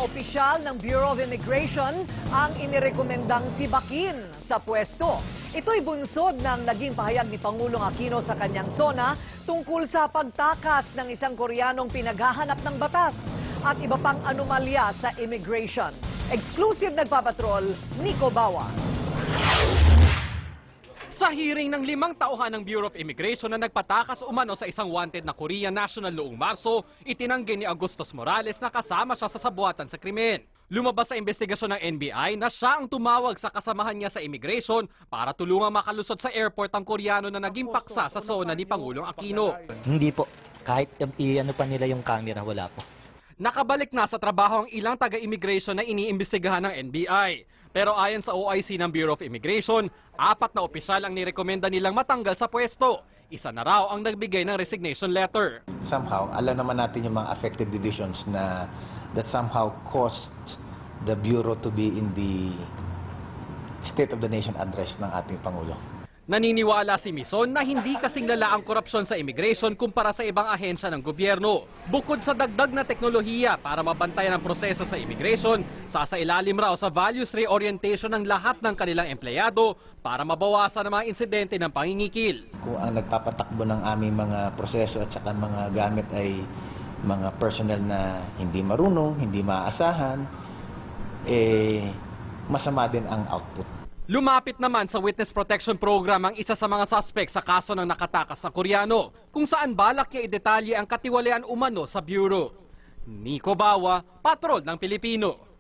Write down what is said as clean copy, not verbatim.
opisyal ng Bureau of Immigration ang inirekomendang sibakin sa pwesto. Ito'y bunsod ng naging pahayag ni Pangulong Aquino sa kanyang SONA tungkol sa pagtakas ng isang Koreanong pinaghahanap ng batas at iba pang anomalya sa immigration. Exclusive nagpapatrol, Nico Bawa. Sa hearing ng 5 tauhan ng Bureau of Immigration na nagpatakas umano sa isang wanted na Korean national noong Marso, itinanggi ni Agustos Morales na kasama siya sa sabuatan sa krimen. Lumabas sa investigasyon ng NBI na siya ang tumawag sa kasamahan niya sa immigration para tulungang makalusot sa airport ang Koreano na naging paksa sa SONA ni Pangulong Aquino. Hindi po. Kahit i-ano pa nila yung camera, wala po. Nakabalik na sa trabaho ang ilang taga-immigration na iniimbestigahan ng NBI. Pero ayon sa OIC ng Bureau of Immigration, 4 na opisyal ang nirekomenda nilang matanggal sa pwesto. Isa na raw ang nagbigay ng resignation letter. Somehow, alam naman natin yung mga affected divisions na that somehow caused the Bureau to be in the State of the Nation address ng ating Pangulo. Naniniwala si Mison na hindi kasing lala ang korupsyon sa immigration kumpara sa ibang ahensya ng gobyerno. Bukod sa dagdag na teknolohiya para mabantayan ang proseso sa immigration, sasailalim raw sa values reorientation ng lahat ng kanilang empleyado para mabawasan ang mga insidente ng pangingikil. Kung ang nagpapatakbo ng aming mga proseso at saka mga gamit ay mga personnel na hindi marunong, hindi maaasahan, masama din ang output. Lumapit naman sa Witness Protection Program ang isa sa mga suspect sa kaso ng nakatakas na Koreano, kung saan balak niya idetalye ang katiwalian umano sa Bureau. Nico Bawa, Patrol ng Pilipino.